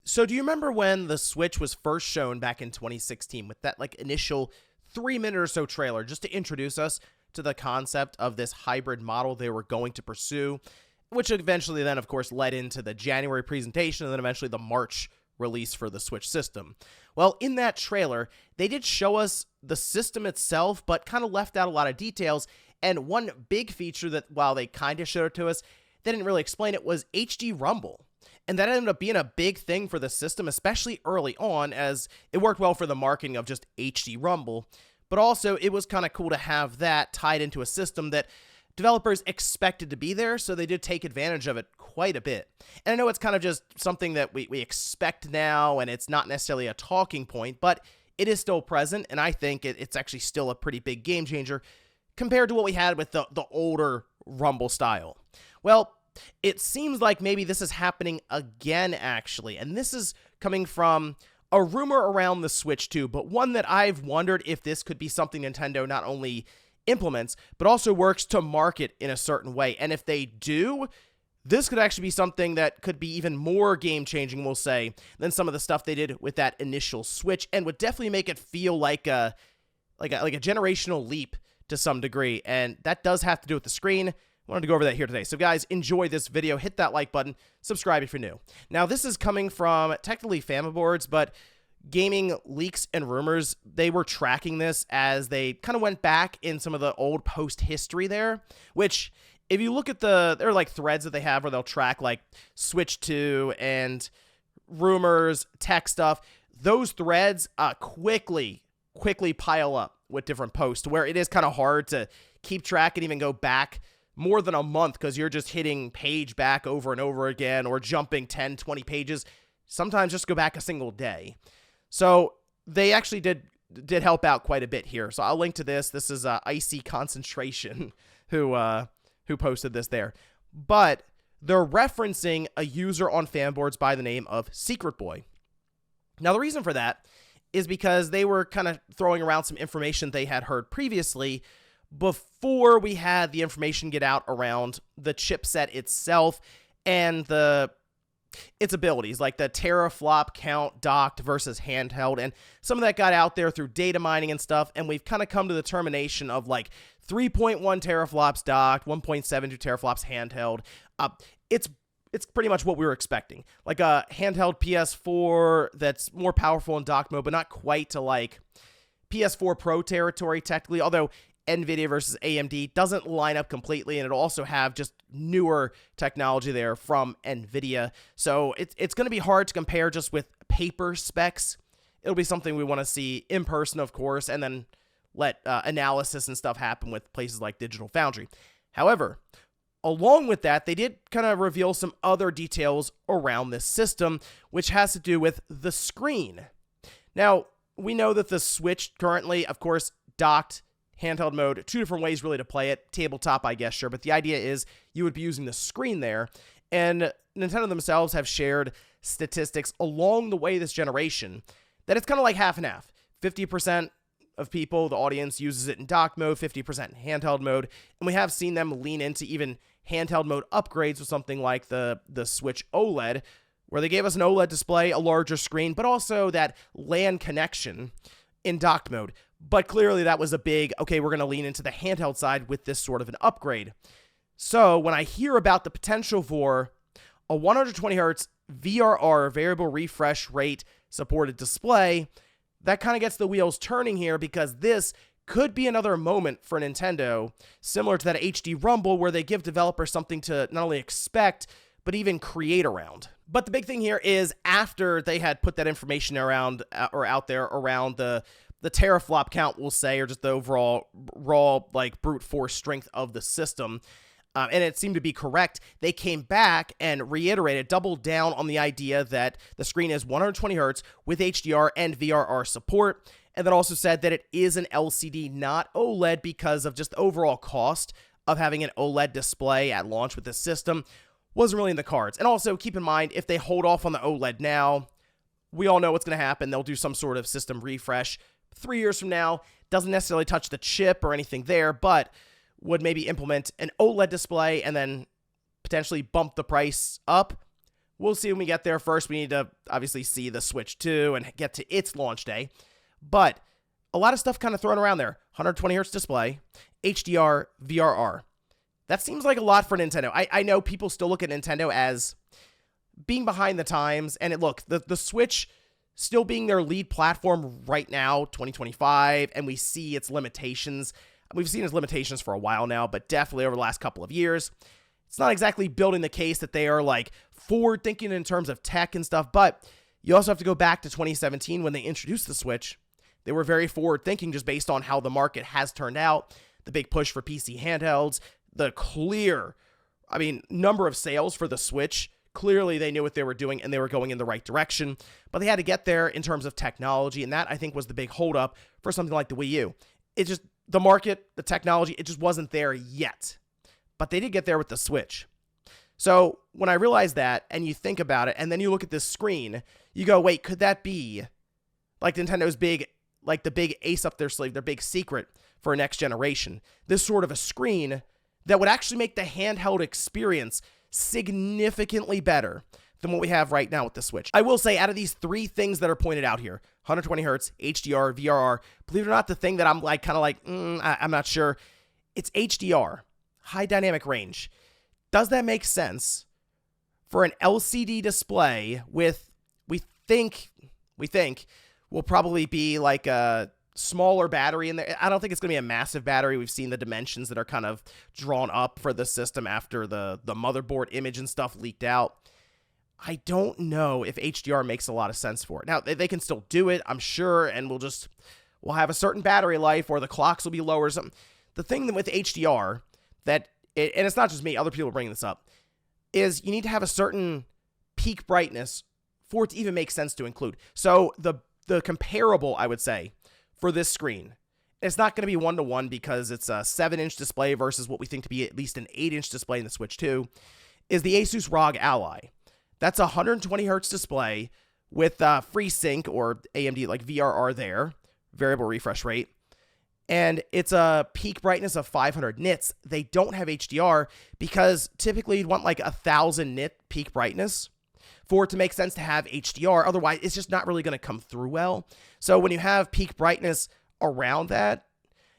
So do you remember when the Switch was first shown back in 2016 with that like initial 3 minute or so trailer just to introduce us to the concept of this hybrid model they were going to pursue, which eventually then of course led into the January presentation and then eventually the March release for the Switch system? Well, in that trailer, they did show us the system itself, but kind of left out a lot of details. And one big feature that, while they kind of showed it to us, they didn't really explain it, was HD Rumble. And that ended up being a big thing for the system, especially early on, as it worked well for the marketing of just HD Rumble. But also, it was kind of cool to have that tied into a system that developers expected to be there, so they did take advantage of it quite a bit. And I know it's kind of just something that we expect now, and it's not necessarily a talking point, but it is still present, and I think it's actually still a pretty big game changer compared to what we had with the older Rumble style. Well, it seems like maybe this is happening again, actually, and this is coming from a rumor around the Switch too, but one that I've wondered if this could be something Nintendo not only implements, but also works to market in a certain way. And if they do, this could actually be something that could be even more game-changing, we'll say, than some of the stuff they did with that initial Switch, and would definitely make it feel like a generational leap to some degree. And that does have to do with the screen. I wanted to go over that here today. So guys, enjoy this video. Hit that like button. Subscribe if you're new. Now, this is coming from technically Famaboards, but Gaming Leaks and Rumors, they were tracking this as they kind of went back in some of the old post history there, which if you look at there are like threads that they have where they'll track like Switch 2 and rumors, tech stuff. Those threads quickly pile up with different posts where it is kind of hard to keep track and even go back more than a month because you're just hitting page back over and over again or jumping 10, 20 pages. Sometimes just go back a single day. So they actually did help out quite a bit here. So I'll link to this. This is Icy Concentration who posted this there. But they're referencing a user on Fanboards by the name of Secret Boy. Now, the reason for that is because they were kind of throwing around some information they had heard previously before we had the information get out around the chipset itself and its abilities, like the teraflop count docked versus handheld, and some of that got out there through data mining and stuff, and we've kind of come to the determination of like 3.1 teraflops docked, 1.72 teraflops handheld. It's pretty much what we were expecting, like a handheld PS4 that's more powerful in docked mode, but not quite to like PS4 Pro territory technically, although NVIDIA versus AMD doesn't line up completely, and it'll also have just newer technology there from NVIDIA. So it's going to be hard to compare just with paper specs. It'll be something we want to see in person, of course, and then let analysis and stuff happen with places like Digital Foundry. However, along with that, they did kind of reveal some other details around this system, which has to do with the screen. Now, we know that the Switch currently, of course, docked handheld mode, two different ways really to play it. Tabletop, I guess, sure, but the idea is you would be using the screen there, and Nintendo themselves have shared statistics along the way this generation that it's kind of like half and half. 50% of people, the audience, uses it in dock mode, 50% in handheld mode, and we have seen them lean into even handheld mode upgrades with something like the Switch OLED, where they gave us an OLED display, a larger screen, but also that LAN connection in docked mode. But clearly that was a big, okay, we're going to lean into the handheld side with this sort of an upgrade. So when I hear about the potential for a 120 hertz VRR, variable refresh rate supported display, that kind of gets the wheels turning here, because this could be another moment for Nintendo, similar to that HD Rumble, where they give developers something to not only expect, but even create around. But the big thing here is after they had put that information around or out there around the teraflop count, we'll say, or just the overall raw, like, brute force strength of the system, and it seemed to be correct, they came back and reiterated, doubled down on the idea that the screen is 120 hertz with HDR and VRR support, and then also said that it is an LCD, not OLED, because of just the overall cost of having an OLED display at launch with this system wasn't really in the cards. And also, keep in mind, if they hold off on the OLED now, we all know what's going to happen. They'll do some sort of system refresh 3 years from now. Doesn't necessarily touch the chip or anything there, but would maybe implement an OLED display and then potentially bump the price up. We'll see when we get there. First, we need to obviously see the Switch 2 and get to its launch day. But a lot of stuff kind of thrown around there. 120 hertz display, HDR, VRR. That seems like a lot for Nintendo. I know people still look at Nintendo as being behind the times. And look, the Switch still being their lead platform right now, 2025, and we see its limitations. We've seen its limitations for a while now, but definitely over the last couple of years. It's not exactly building the case that they are like forward thinking in terms of tech and stuff, but you also have to go back to 2017 when they introduced the Switch. They were very forward thinking just based on how the market has turned out, the big push for PC handhelds, the clear, number of sales for the Switch. Clearly, they knew what they were doing and they were going in the right direction, but they had to get there in terms of technology, and that I think was the big holdup for something like the Wii U. It just, the market, the technology, it just wasn't there yet. But they did get there with the Switch. So when I realized that, and you think about it, and then you look at this screen, you go, wait, could that be like Nintendo's big, like the big ace up their sleeve, their big secret for a next generation? This sort of a screen that would actually make the handheld experience significantly better than what we have right now with the Switch. I will say, out of these three things that are pointed out here, 120 hertz, HDR, VRR, believe it or not, the thing that I'm like kind of like, I'm not sure, it's HDR. High dynamic range. Does that make sense for an LCD display with, we think will probably be like a smaller battery in there? I don't think it's going to be a massive battery. We've seen the dimensions that are kind of drawn up for the system after the motherboard image and stuff leaked out. I don't know if HDR makes a lot of sense for it. Now, they can still do it, I'm sure, and we'll have a certain battery life or the clocks will be lower or something. The thing with HDR and it's not just me, other people are bringing this up, is you need to have a certain peak brightness for it to even make sense to include. So the comparable, I would say, for this screen, it's not going to be 1-to-1 because it's a 7-inch display versus what we think to be at least an 8-inch display in the Switch 2, is the Asus ROG Ally. That's a 120 hertz display with FreeSync or AMD like VRR there, variable refresh rate. And it's a peak brightness of 500 nits. They don't have HDR because typically you'd want like 1,000 nit peak brightness for it to make sense to have HDR. Otherwise, it's just not really going to come through well. So when you have peak brightness around that,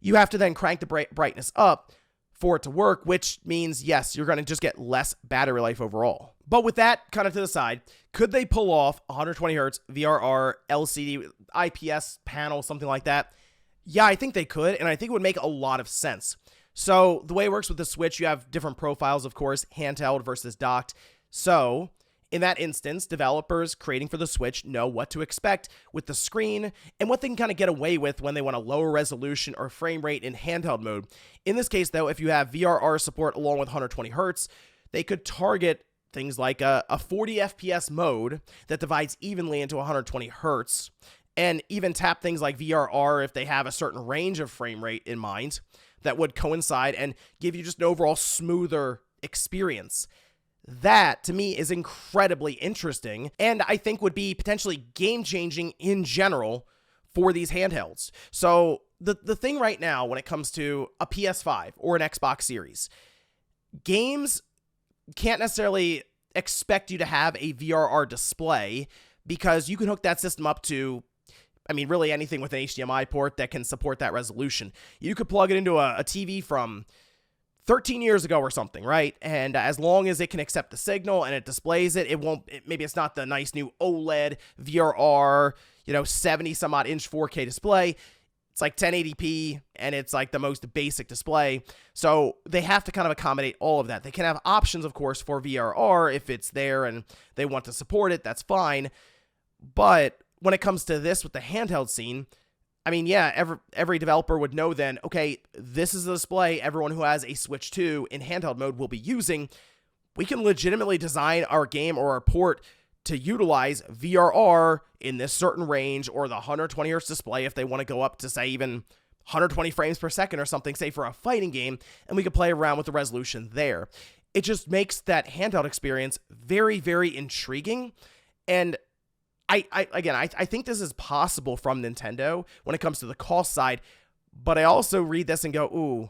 you have to then crank the brightness up for it to work, which means, yes, you're going to just get less battery life overall. But with that kind of to the side, could they pull off 120 hertz VRR LCD IPS panel, something like that? Yeah, I think they could, and I think it would make a lot of sense. So the way it works with the Switch, you have different profiles, of course, handheld versus docked. So in that instance, developers creating for the Switch know what to expect with the screen and what they can kind of get away with when they want a lower resolution or frame rate in handheld mode. In this case, though, if you have VRR support along with 120 hertz, they could target things like a 40 FPS mode that divides evenly into 120 hertz. And even tap things like VRR if they have a certain range of frame rate in mind that would coincide and give you just an overall smoother experience. That, to me, is incredibly interesting and I think would be potentially game-changing in general for these handhelds. So the thing right now when it comes to a PS5 or an Xbox Series, games can't necessarily expect you to have a VRR display because you can hook that system up to really anything with an HDMI port that can support that resolution. You could plug it into a TV from 13 years ago or something, right? And as long as it can accept the signal and it displays it, maybe it's not the nice new OLED VRR, 70 some odd inch 4K display. It's like 1080p and it's like the most basic display. So they have to kind of accommodate all of that. They can have options, of course, for VRR if it's there and they want to support it, that's fine. But when it comes to this with the handheld scene, every developer would know then, okay, this is the display everyone who has a Switch 2 in handheld mode will be using. We can legitimately design our game or our port to utilize VRR in this certain range or the 120 hertz display if they want to go up to, say, even 120 frames per second or something, say, for a fighting game, and we can play around with the resolution there. It just makes that handheld experience very, very intriguing, and I think this is possible from Nintendo when it comes to the cost side, but I also read this and go, ooh,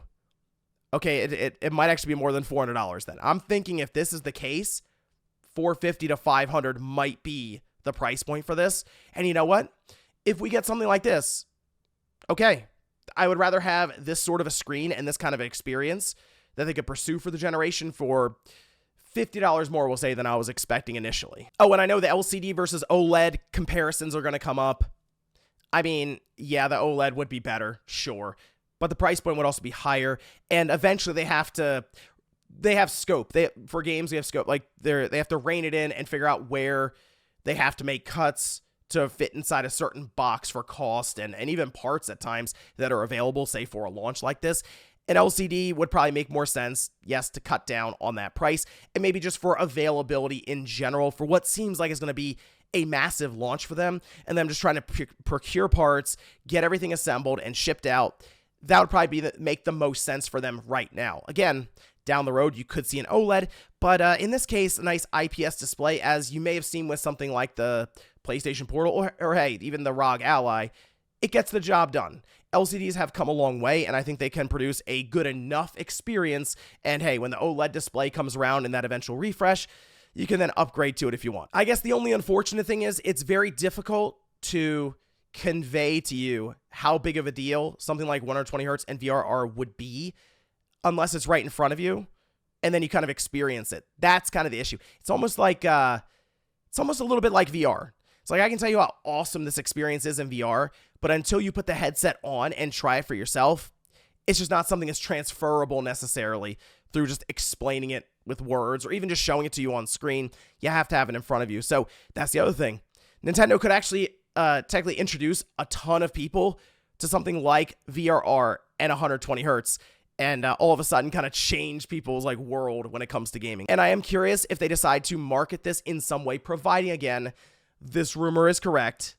okay, it might actually be more than $400 then. I'm thinking if this is the case, $450 to $500 might be the price point for this. And you know what? If we get something like this, okay, I would rather have this sort of a screen and this kind of experience that they could pursue for the generation for $50 more, we'll say, than I was expecting initially. Oh, and I know the LCD versus OLED comparisons are going to come up. I mean, yeah, the OLED would be better, sure, but the price point would also be higher, and eventually they have scope. For games, they have scope. Like, they have to rein it in and figure out where they have to make cuts to fit inside a certain box for cost and even parts at times that are available, say, for a launch like this. An LCD would probably make more sense, yes, to cut down on that price, and maybe just for availability in general for what seems like is going to be a massive launch for them, and them just trying to procure parts, get everything assembled and shipped out. That would probably make the most sense for them right now. Again, down the road, you could see an OLED, but in this case, a nice IPS display, as you may have seen with something like the PlayStation Portal or hey, even the ROG Ally. It gets the job done. LCDs have come a long way, and I think they can produce a good enough experience. And hey, when the OLED display comes around in that eventual refresh, you can then upgrade to it if you want. I guess the only unfortunate thing is it's very difficult to convey to you how big of a deal something like 120 hertz and VRR would be unless it's right in front of you, and then you kind of experience it. That's kind of the issue. It's almost like, it's almost a little bit like VR. It's like, I can tell you how awesome this experience is in VR, but until you put the headset on and try it for yourself, it's just not something that's transferable necessarily through just explaining it with words or even just showing it to you on screen. You have to have it in front of you. So that's the other thing. Nintendo could actually technically introduce a ton of people to something like VRR and 120 hertz and all of a sudden kind of change people's like world when it comes to gaming. And I am curious if they decide to market this in some way, providing, again, this rumor is correct.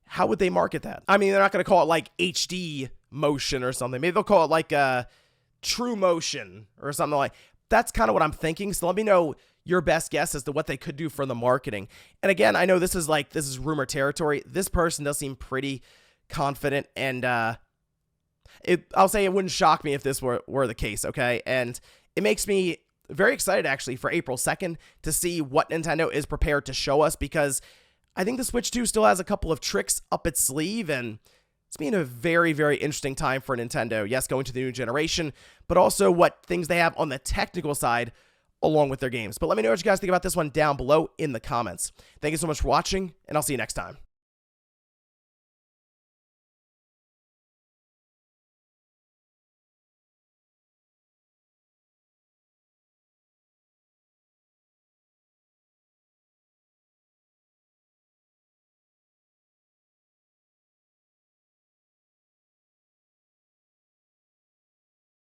How would they market that? I mean, they're not going to call it like HD motion or something. Maybe they'll call it like True Motion or something like. That's kind of what I'm thinking. So let me know your best guess as to what they could do for the marketing. And again, I know this is rumor territory. This person does seem pretty confident, and I'll say it wouldn't shock me if this were the case, okay? And it makes me very excited, actually, for April 2nd to see what Nintendo is prepared to show us, because I think the Switch 2 still has a couple of tricks up its sleeve, and it's been a very, very interesting time for Nintendo. Yes, going to the new generation, but also what things they have on the technical side along with their games. But let me know what you guys think about this one down below in the comments. Thank you so much for watching, and I'll see you next time.